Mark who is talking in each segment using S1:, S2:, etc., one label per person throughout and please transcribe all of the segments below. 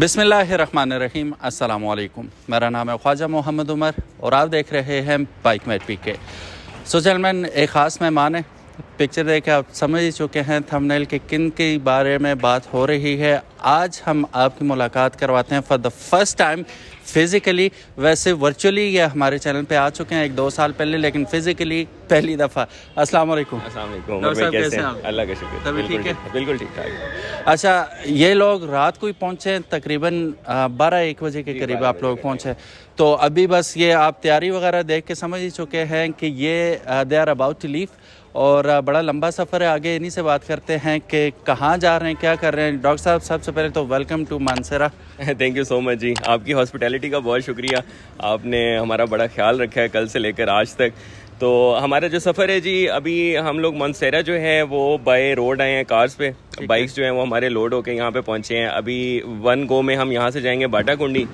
S1: बिस्मिल्लाहिर्रहमानिर्रहीम, अस्सलामु अलैकुम। मेरा नाम है ख्वाजा मोहम्मद उमर और आप देख रहे हैं बाइक मेट पीके। सो जेंटलमैन, एक ख़ास मेहमान है। पिक्चर देख के आप समझ ही चुके हैं थंबनेल के किन के बारे में बात हो रही है। आज हम आपकी मुलाकात करवाते हैं for the first time physically. वैसे वर्चुअली ये हमारे चैनल पे आ चुके हैं 1-2 साल पहले, लेकिन फ़िज़िकली पहली दफ़ा। अस्सलाम वालेकुम।
S2: डॉक्टर साहब कैसे हैं? अल्लाह का शुक्र,
S1: तभी ठीक है,
S2: बिल्कुल ठीक ठाक।
S1: अच्छा, ये लोग रात को ही पहुँचे, तकरीबन 12-1 बजे के करीब आप लोग पहुँचे। तो अभी बस ये आप तैयारी वगैरह देख के समझ ही चुके हैं कि ये they are about to leave और बड़ा लंबा सफ़र है। आगे इन्हीं से बात करते हैं कि कहाँ जा रहे हैं, क्या कर रहे हैं। डॉक्टर साहब, सबसे पहले तो welcome to Mansehra.
S2: Thank you so much जी, आपकी हॉस्पिटैलिटी का बहुत शुक्रिया। आपने हमारा बड़ा ख्याल रखा है कल से लेकर आज तक। तो हमारा जो सफ़र है जी, अभी हम लोग मानसरा जो है वो बाय रोड आए हैं कार्स पे। बाइक्स जो हैं वो हमारे लोड होके यहाँ पे पहुँचे हैं। अभी वन गो में हम यहाँ से जाएंगे बाटाकुंडी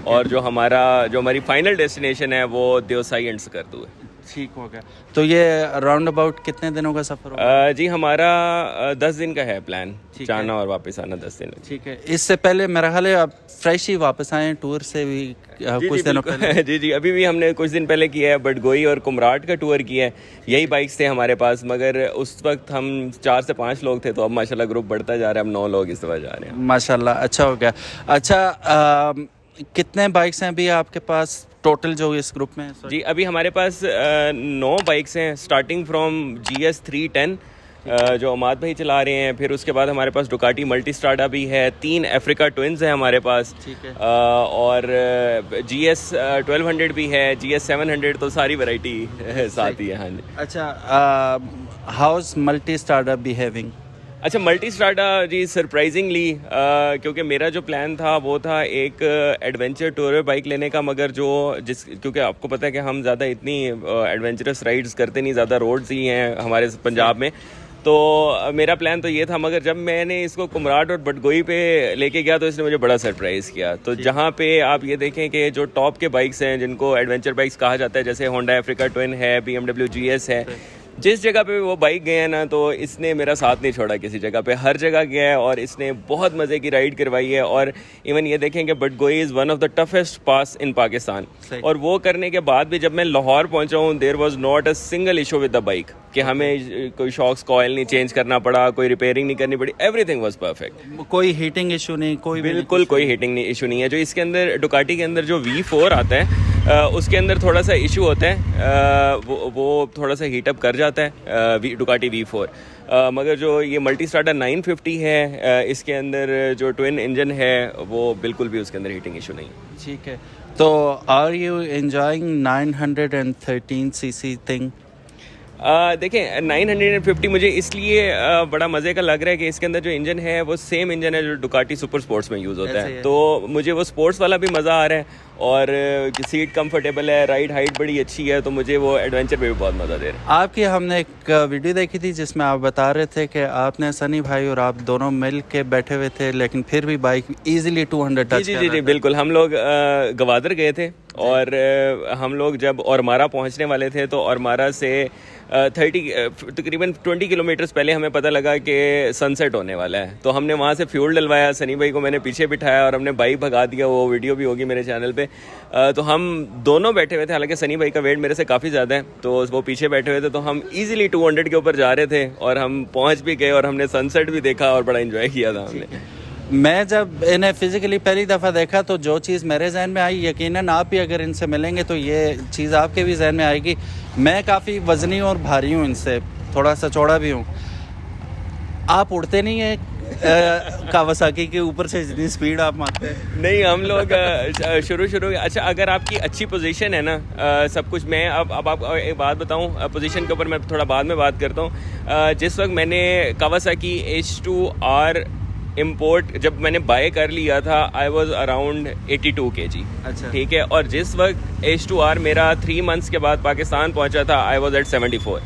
S2: और जो हमारी फाइनल डेस्टिनेशन है वो देवसाई एंड सकरदू है।
S1: ठीक हो गया। तो ये राउंड अबाउट कितने दिनों का सफ़र होगा?
S2: जी हमारा 10 दिन का है प्लान, जाना और वापस आना 10 दिन।
S1: ठीक है। इससे पहले मेरा ख्याल है आप फ्रेश ही वापस आए टूर से भी कुछ दिनों पहले।
S2: जी अभी भी हमने कुछ दिन पहले किया है, बटगोई और कुमराट का टूर किया है। यही बाइक्स थे हमारे पास, मगर उस वक्त हम 4 से 5 लोग थे। तो अब माशाल्लाह ग्रुप बढ़ता जा रहा है, अब 9 लोग इस दफ़ा जा रहे हैं।
S1: माशाल्लाह, अच्छा हो गया। अच्छा, कितने बाइक्स हैं अभी आपके पास टोटल जो इस ग्रुप में?
S2: जी अभी हमारे पास 9 बाइक्स हैं, स्टार्टिंग फ्रॉम GS 310 जो अमाद भाई चला रहे हैं। फिर उसके बाद हमारे पास डुकाटी मल्टी स्ट्राडा भी है, 3 अफ्रीका ट्विंस है हमारे पास।
S1: ठीक है।
S2: और GS 1200 भी है, GS 700, तो सारी वैरायटी साथ ही है। हाँ जी।
S1: अच्छा, हाउस मल्टी स्ट्राडा बिहेविंग?
S2: अच्छा, मल्टी स्ट्राडा जी सरप्राइजिंगली, क्योंकि मेरा जो प्लान था वो था एक एडवेंचर टूर बाइक लेने का, मगर क्योंकि आपको पता है कि हम ज़्यादा इतनी एडवेंचरस राइड्स करते नहीं, ज़्यादा रोड्स ही हैं हमारे पंजाब में। तो मेरा प्लान तो ये था, मगर जब मैंने इसको कुमराट और बटगोई पे लेके गया तो इसने मुझे बड़ा सरप्राइज़ किया। तो जहाँ पे आप ये देखें कि जो टॉप के बाइक्स हैं जिनको एडवेंचर बाइक्स कहा जाता है, जैसे होंडा अफ्रीका ट्विन है, BMW GS है, जिस जगह पे वो बाइक गए हैं ना, तो इसने मेरा साथ नहीं छोड़ा किसी जगह पे, हर जगह गया है और इसने बहुत मज़े की राइड करवाई है। और इवन ये देखें कि Batgoi is one of the toughest pass in Pakistan. और वो करने के बाद भी जब मैं लाहौर पहुंचा हूँ, there was not a single issue with the bike कि हमें कोई शॉक्स कॉयल नहीं चेंज करना पड़ा, कोई रिपेयरिंग नहीं करनी पड़ी, एवरीथिंग वाज परफेक्ट।
S1: कोई हीटिंग इशू नहीं?
S2: बिल्कुल कोई हीटिंग इशू नहीं है। जो इसके अंदर डुकाटी के अंदर जो V4 आता है उसके अंदर थोड़ा सा इशू होता है, वो थोड़ा सा हीटअप कर जाता है डुकाटी V4। मगर जो ये मल्टी स्ट्राडा 950 है, इसके अंदर जो ट्विन इंजन है वो बिल्कुल भी उसके अंदर हीटिंग इशू नहीं है।
S1: ठीक है। तो are you enjoying 913cc thing?
S2: देखें, 950 मुझे इसलिए बड़ा मज़े का लग रहा है कि इसके अंदर जो इंजन है वो सेम इंजन है जो डुकाटी सुपर स्पोर्ट्स में यूज़ होता है। तो मुझे वो स्पोर्ट्स वाला भी मज़ा आ रहा है और सीट कंफर्टेबल है, राइड हाइट बड़ी अच्छी है, तो मुझे वो एडवेंचर में भी बहुत मज़ा दे रहा है।
S1: आपकी हमने एक वीडियो देखी थी जिसमें आप बता रहे थे कि आपने सनी भाई और आप दोनों मिल के बैठे हुए थे, लेकिन फिर भी बाइक ईजिली 200 टच।
S2: जी बिल्कुल। हम लोग गवादर गए थे और हम लोग जब औरमारा पहुंचने वाले थे तो औरमारा से तकरीबन 20 किलोमीटर्स पहले हमें पता लगा कि सनसेट होने वाला है। तो हमने वहाँ से फ्यूल डलवाया, सनी भाई को मैंने पीछे बिठाया और हमने बाइक भगा दिया। वो वीडियो भी होगी मेरे चैनल पे। तो हम दोनों बैठे हुए थे, हालांकि सनी भाई का वेट मेरे से काफ़ी ज़्यादा है, तो वो पीछे बैठे हुए थे। तो हम ईजिली 200 के ऊपर जा रहे थे और हम पहुँच भी गए और हमने सनसेट भी देखा और बड़ा इन्जॉय किया था हमने।
S1: मैं जब इन्हें फिज़िकली पहली दफ़ा देखा तो जो चीज़ मेरे जहन में आई, यकीनन आप भी अगर इनसे मिलेंगे तो ये चीज़ आपके भी जहन में आएगी। मैं काफ़ी वज़नी और भारी हूँ, इनसे थोड़ा सा चौड़ा भी हूँ। आप उड़ते नहीं हैं कावासाकी के ऊपर से जितनी स्पीड आप मारते हैं?
S2: नहीं, हम लोग शुरू अच्छा, अगर आपकी अच्छी पोजीशन है ना, सब कुछ। मैं अब आपको एक बात बताऊं, पोजीशन के ऊपर मैं थोड़ा बाद में बात करता हूं। जिस वक्त मैंने कावासाकी H2R इम्पोर्ट जब मैंने बाय कर लिया था, आई वॉज अराउंड 82 kg। अच्छा। ठीक है। और जिस वक्त H2R मेरा 3 मंथ्स के बाद पाकिस्तान पहुंचा था, आई वॉज एट 74।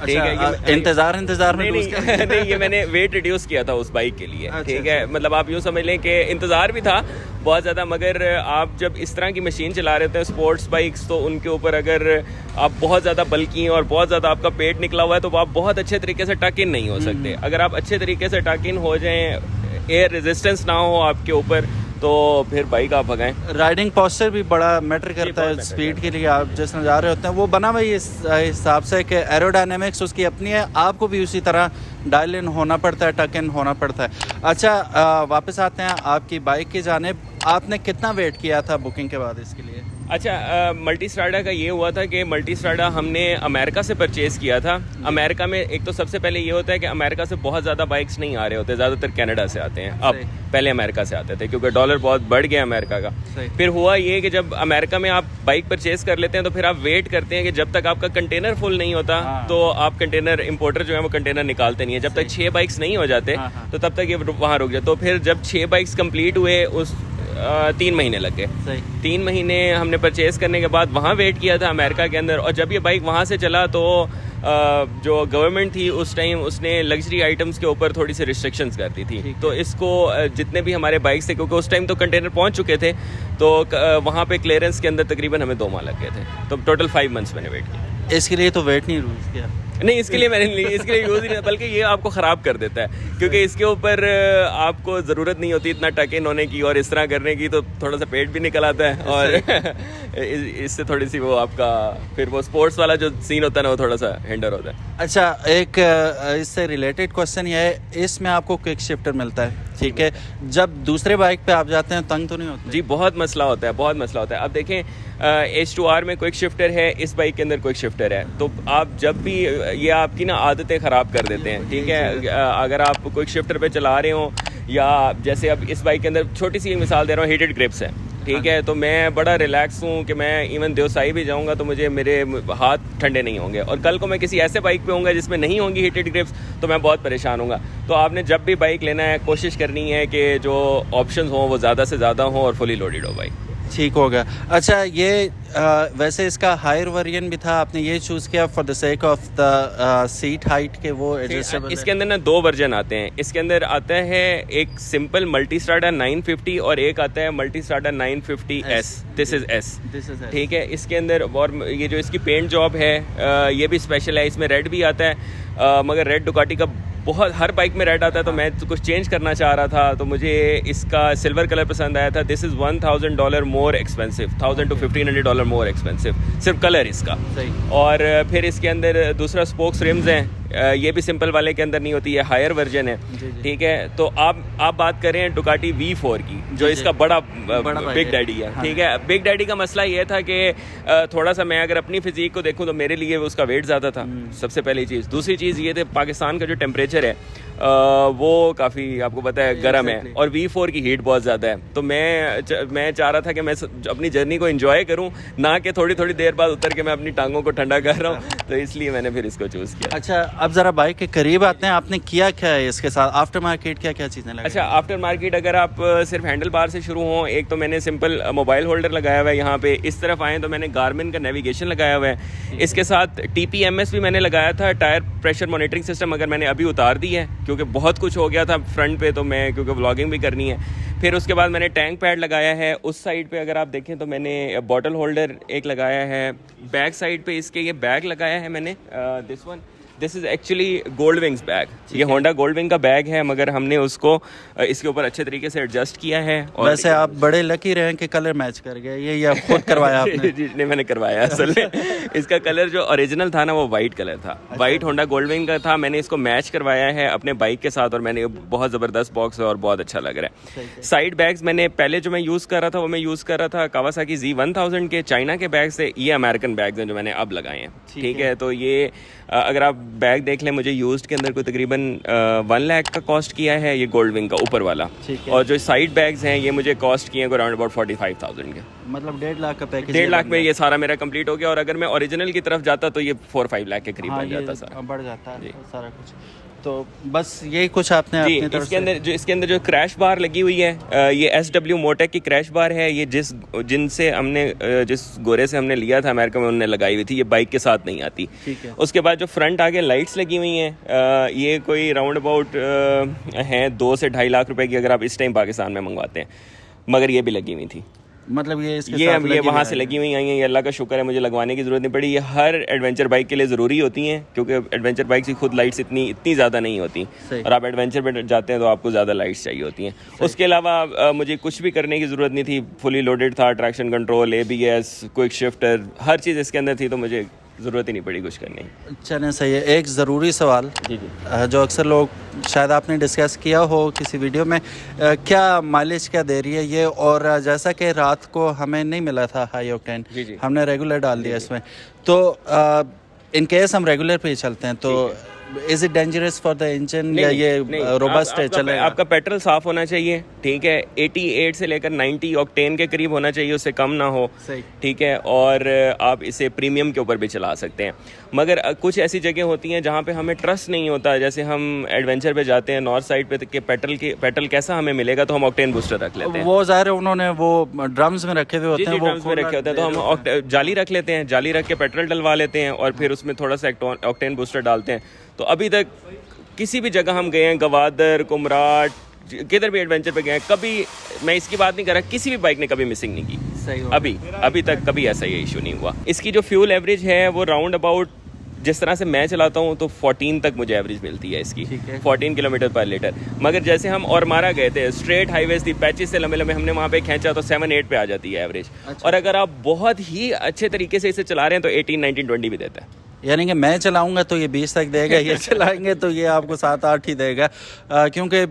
S2: ठीक है।
S1: इंतजार में
S2: नहीं, ये मैंने वेट रिड्यूस किया था उस बाइक के लिए। ठीक है। मतलब आप यूँ समझ लें कि इंतज़ार भी था बहुत ज़्यादा, मगर आप जब इस तरह की मशीन चला रहे थे स्पोर्ट्स बाइक्स, तो उनके ऊपर अगर आप बहुत ज़्यादा बल्की हैं और बहुत ज़्यादा आपका पेट निकला हुआ है तो आप बहुत अच्छे तरीके से टक इन नहीं हो सकते। अगर आप अच्छे तरीके से टक इन हो जाएं, एयर रेजिस्टेंस ना हो आपके ऊपर, तो फिर बाइक आप भगाएं।
S1: राइडिंग पोस्चर भी बड़ा मैटर करता है स्पीड के लिए। आप जिस तरह जा रहे होते हैं वो बना भाई इस हिसाब से कि एरोडायनेमिक्स उसकी अपनी है, आपको भी उसी तरह डायल इन होना पड़ता है, टक इन होना पड़ता है। अच्छा वापस आते हैं आपकी बाइक की जानिब। आपने कितना वेट किया था बुकिंग के बाद इसके लिए?
S2: अच्छा, मल्टी स्ट्राडा का ये हुआ था कि मल्टी स्ट्राडा हमने अमेरिका से परचेज़ किया था। अमेरिका में एक तो सबसे पहले ये होता है कि अमेरिका से बहुत ज़्यादा बाइक्स नहीं आ रहे होते, ज़्यादातर कनाडा से आते हैं। अब पहले अमेरिका से आते थे क्योंकि डॉलर बहुत बढ़ गया अमेरिका का। फिर हुआ ये कि जब अमेरिका में आप बाइक परचेज़ कर लेते हैं तो फिर आप वेट करते हैं कि जब तक आपका कंटेनर फुल नहीं होता तो आप कंटेनर, इंपोर्टर जो है वो कंटेनर निकालते नहीं है। जब तक 6 बाइक्स नहीं हो जाते तो तब तक ये वहाँ रुक जाए। तो फिर जब 6 बाइक्स कंप्लीट हुए उस 3 महीने लग गए। 3 महीने हमने परचेज करने के बाद वहाँ वेट किया था अमेरिका के अंदर। और जब ये बाइक वहाँ से चला तो जो गवर्नमेंट थी उस टाइम उसने लग्जरी आइटम्स के ऊपर थोड़ी सी रिस्ट्रिक्शंस कर दी थी। तो इसको जितने भी हमारे बाइक्स थे, क्योंकि उस टाइम तो कंटेनर पहुँच चुके थे, तो वहाँ पे क्लियरेंस के अंदर तकरीबन हमें 2 माह लग गए थे। तो टोटल 5 मंथ्स मैंने वेट किया।
S1: इसके लिए तो वेट नहीं यूज़ किया?
S2: नहीं, इसके लिए मैंने नहीं, इसके लिए यूज़ ही नहीं, बल्कि ये आपको ख़राब कर देता है क्योंकि इसके ऊपर आपको ज़रूरत नहीं होती इतना टक इन होने की और इस तरह करने की, तो थोड़ा सा पेट भी निकल आता है और इससे थोड़ी सी वो आपका फिर वो स्पोर्ट्स वाला जो सीन होता है ना वो थोड़ा सा हिंडर होता है।
S1: अच्छा, एक इससे रिलेटेड क्वेश्चन ये है, इसमें आपको क्विक शिफ्टर मिलता है, ठीक है, जब दूसरे बाइक पे आप जाते हैं तंग तो नहीं होते?
S2: जी, बहुत मसला होता है, बहुत मसला होता है। अब देखें H2R में क्विक शिफ्टर है, इस बाइक के अंदर क्विक शिफ्टर है, तो आप जब भी ये आपकी ना आदतें ख़राब कर देते हैं, ठीक है। अगर आप क्विक शिफ्टर पे चला रहे हो या जैसे अब इस बाइक के अंदर छोटी सी मिसाल दे रहा हूँ, हीटेड ग्रिप्स है, ठीक है, तो मैं बड़ा रिलैक्स हूँ कि मैं इवन देवसाई भी जाऊँगा तो मेरे हाथ ठंडे नहीं होंगे। और कल को मैं किसी ऐसे बाइक पे होऊंगा जिसमें नहीं होंगी हीटेड ग्रिप्स तो मैं बहुत परेशान हूँगा। तो आपने जब भी बाइक लेना है कोशिश करनी है कि जो ऑप्शंस हों वो ज़्यादा से ज़्यादा हों और फुली लोडेड हो बाइक।
S1: ठीक होगा। अच्छा, ये वैसे इसका हायर वेरिएंट भी था, आपने ये चूज़ किया for the sake of the seat height के वो एडजस्टेबल?
S2: इसके अंदर ना 2 वर्जन आते हैं। इसके अंदर आता है एक सिंपल मल्टी स्ट्राडा 950 और एक आता है Multistrada 950S। This is S, ठीक है। इसके अंदर और ये जो इसकी पेंट जॉब है ये भी स्पेशल है, इसमें रेड भी आता है, मगर रेड डुकाटी का बहुत हर बाइक में रेड आता है तो मैं कुछ चेंज करना चाह रहा था तो मुझे इसका सिल्वर कलर पसंद आया था। This is $1,000 more expensive, $1,000 to $1,500 more expensive, सिर्फ कलर इसका। और फिर इसके अंदर दूसरा स्पोक्स रिम्स हैं, ये भी सिंपल वाले के अंदर नहीं होती, ये हायर वर्जन है, ठीक है। तो आप बात करें डुकाटी V4 की जो इसका बड़ा बिग डैडी है, ठीक है। बिग डैडी का मसला ये था कि थोड़ा सा मैं अगर अपनी फिजिक को देखूं तो मेरे लिए उसका वेट ज़्यादा था, सबसे पहली चीज़। दूसरी चीज़ ये थे पाकिस्तान का जो टेम्परेचर है वो काफ़ी आपको पता है गर्म है और V4 की हीट बहुत ज़्यादा है। तो मैं चाह रहा था कि मैं अपनी जर्नी को एंजॉय करूं, ना कि थोड़ी थोड़ी देर बाद उतर के मैं अपनी टांगों को ठंडा कर रहा हूं, तो इसलिए मैंने फिर इसको चूज़ किया।
S1: अच्छा, अब ज़रा बाइक के करीब आते हैं, आपने किया क्या है इसके साथ? आफ्टर मार्केट क्या क्या चीज़ें लगाई?
S2: अच्छा, आफ्टर मार्केट अगर आप सिर्फ हैंडल बार से शुरू हों, एक तो मैंने सिंपल मोबाइल होल्डर लगाया हुआ है यहाँ पे। इस तरफ आएँ तो मैंने गार्मिन का नेविगेशन लगाया हुआ है, इसके साथ TPMS भी मैंने लगाया था, टायर प्रेशर मॉनिटरिंग सिस्टम, अगर मैंने अभी उतार दी है क्योंकि बहुत कुछ हो गया था फ्रंट पे, तो मैं क्योंकि व्लॉगिंग भी करनी है। फिर उसके बाद मैंने टैंक पैड लगाया है। उस साइड पे अगर आप देखें तो मैंने बॉटल होल्डर एक लगाया है। बैक साइड पे इसके ये बैग लगाया है मैंने, this is actually gold wings bag. ये होंडा गोल्ड विंग का बैग है, मगर हमने उसको इसके ऊपर अच्छे तरीके से एडजस्ट किया है। और
S1: वैसे आप बड़े लकी रहे कि कलर मैच कर गया, ये आप खुद करवाया आपने?
S2: जी नहीं, मैंने करवाया असल में। इसका कलर जो ओरिजिनल था ना वो वाइट कलर था, वाइट होंडा गोल्ड विंग का था। मैंने इसको मैच करवाया है अपने बाइक के साथ और मैंने बहुत ज़बरदस्त बॉक्स है और बहुत अच्छा लग रहा है। साइड बैग्स मैंने पहले जो मैं यूज़ कर रहा था वो मैं यूज़ कर रहा था कावासाकी Z1000 के चाइना के बैग से। ये अमेरिकन बैग्स हैं जो मैंने अब लगाए हैं, ठीक है। तो ये अगर आप बैग देख लें, मुझे यूज्ड के अंदर कोई तकरीबन 1 लाख का कॉस्ट किया है ये गोल्ड विंग का ऊपर वाला, और जो साइड बैग्स हैं ये मुझे कॉस्ट किए हैं अराउंड अबाउट 45,000 के, मतलब
S1: 1.5 लाख का पैकेज।
S2: 1.5 लाख में ये सारा मेरा कंप्लीट हो गया। और अगर मैं ओरिजिनल की तरफ जाता तो ये 4-5 लाख के करीब बन जाता, सारा
S1: बढ़ जाता है सारा कुछ। तो बस यही कुछ आपने अपनी तरफ से।
S2: इसके अंदर जो क्रैश बार लगी हुई है ये SW मोटेक की क्रैश बार है। ये जिस गोरे से हमने लिया था अमेरिका में उन्होंने लगाई हुई थी, ये बाइक के साथ नहीं आती। उसके बाद जो फ्रंट आगे लाइट्स लगी हुई हैं ये कोई राउंड अबाउट हैं 2 से 2.5 लाख रुपए की अगर आप इस टाइम पाकिस्तान में मंगवाते हैं, मगर ये भी लगी हुई थी।
S1: मतलब ये इसके
S2: ये
S1: साथ
S2: अब ये
S1: लगी
S2: वहाँ
S1: हुई
S2: से
S1: है।
S2: लगी हुई आई हैं, ये अल्लाह का शुक्र है, मुझे लगवाने की ज़रूरत नहीं पड़ी। ये हर एडवेंचर बाइक के लिए ज़रूरी होती हैं, क्योंकि एडवेंचर बाइक की खुद लाइट्स इतनी ज़्यादा नहीं होती,
S1: सही।
S2: और आप एडवेंचर पे जाते हैं तो आपको ज़्यादा लाइट्स चाहिए होती हैं। उसके अलावा मुझे कुछ भी करने की ज़रूरत नहीं थी, फुली लोडेड था, traction control, ABS, quick shifter, हर चीज़ इसके अंदर थी, तो मुझे ज़रूरत ही नहीं पड़ी कुछ करने की।
S1: चलें सही है। एक ज़रूरी सवाल
S2: जी जी।
S1: जो अक्सर लोग शायद आपने डिस्कस किया हो किसी वीडियो में, क्या माइलेज क्या दे रही है ये, और जैसा कि रात को हमें नहीं मिला था हाई ऑक्टेन,
S2: जी जी।
S1: हमने रेगुलर डाल दिया इसमें, तो इन केस हम रेगुलर पे ही चलते हैं तो is it dangerous for the engine या ये रोबस्ट है चलेगा?
S2: आपका पेट्रोल साफ होना चाहिए, ठीक है, 88 से लेकर 90 ऑक्टेन के करीब होना चाहिए, उससे कम ना हो,
S1: सही।
S2: ठीक है। और आप इसे प्रीमियम के ऊपर भी चला सकते हैं, मगर कुछ ऐसी जगह होती हैं जहाँ पे हमें ट्रस्ट नहीं होता, जैसे हम एडवेंचर पे जाते हैं नॉर्थ साइड पे, कि पेट्रोल कैसा हमें मिलेगा, तो हम ऑक्टेन बूस्टर रख लेते हैं।
S1: वो ज़ाहिर है उन्होंने वो ड्रम्स में रखे हुए होते हैं, वो
S2: ड्रम्स में रखे होते हैं, तो हम जाली रख लेते हैं, जाली रख के पेट्रोल डलवा लेते हैं, और फिर उसमें थोड़ा सा ऑक्टेन बूस्टर डालते हैं। तो अभी तक किसी भी जगह हम गए हैं, गवादर, कुमराट, किधर भी एडवेंचर पे गए हैं, कभी, मैं इसकी बात नहीं कर रहा, किसी भी बाइक ने कभी मिसिंग नहीं की,
S1: सही
S2: अभी तक कभी ऐसा ये इशू नहीं हुआ। इसकी जो फ्यूल एवरेज है वो राउंड अबाउट, जिस तरह से मैं चलाता हूँ, तो 14 तक मुझे एवरेज मिलती है इसकी, 14 किलोमीटर पर लीटर। मगर जैसे हम और मारा गए थे, स्ट्रेट हाईवेज थी, पैचेस से लंबे लंबे, हमने वहाँ पे खींचा तो 7-8 पे आ जाती है एवरेज। और अगर आप बहुत ही अच्छे तरीके से इसे चला रहे हैं तो 18, 19, 20 भी देता है।
S1: यानी कि मैं चलाऊंगा तो ये 20 तक देगा, ये चलाएंगे तो ये आपको 7-8 ही देगा, क्योंकि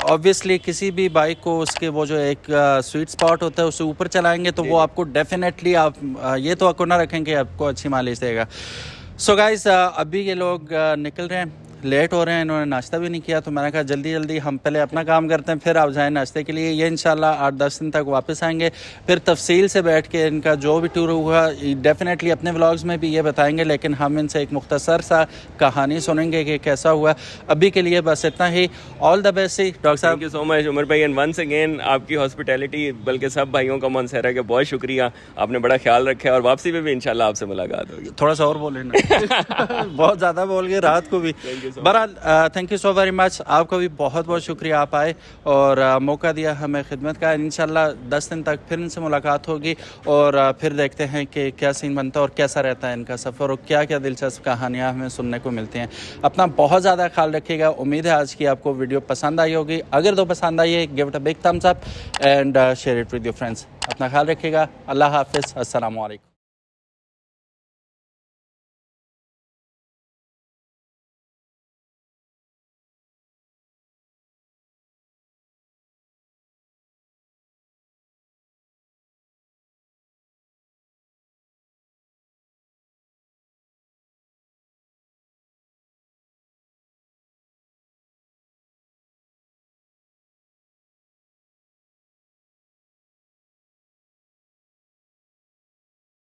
S1: ऑब्वियसली किसी भी बाइक को उसके वो जो एक स्वीट स्पॉट होता है उससे ऊपर चलाएंगे तो वो आपको डेफिनेटली, आप ये तो आपको ना रखें कि आपको अच्छी माइलेज देगा। सो गाइस, अभी ये लोग निकल रहे हैं, लेट हो रहे हैं, इन्होंने नाश्ता भी नहीं किया, तो मैंने कहा जल्दी जल्दी हम पहले अपना काम करते हैं, फिर आप जाएं नाश्ते के लिए। ये इंशाल्लाह 8-10 दिन तक वापस आएंगे, फिर तफसील से बैठ के इनका जो भी टूर हुआ डेफिनेटली अपने व्लॉग्स में भी ये बताएंगे, लेकिन हम इनसे एक मुख्तसर सा कहानी सुनेंगे कि कैसा हुआ। अभी के लिए बस इतना ही। ऑल द बेस्ट डॉक्टर साहब।
S2: Thank you so much Umar भाई, एंड वंस अगेन आपकी हॉस्पिटैलिटी, बल्कि सब भाइयों का मनसहरा के बहुत शुक्रिया, आपने बड़ा ख्याल रखा है, और वापसी में भी इंशाल्लाह आपसे मुलाकात होगी।
S1: थोड़ा सा और बोले ना बहुत ज़्यादा बोल गए रात को भी। बहरहाल thank you so very much, आपका भी बहुत बहुत शुक्रिया, आप आए और मौका दिया हमें खिदमत का। इंशाल्लाह 10 दिन तक फिर इनसे मुलाकात होगी, और फिर देखते हैं कि क्या सीन बनता है और कैसा रहता है इनका सफ़र, और क्या क्या दिलचस्प कहानियाँ हमें सुनने को मिलती हैं। अपना बहुत ज़्यादा ख्याल रखिएगा। उम्मीद है आज की आपको वीडियो पसंद आई होगी। अगर तो पसंद आई है, give it a big thumbs up and share it with your friends. अपना ख्याल रखिएगा। अल्लाह हाफिज़, अस्सलाम वालेकुम।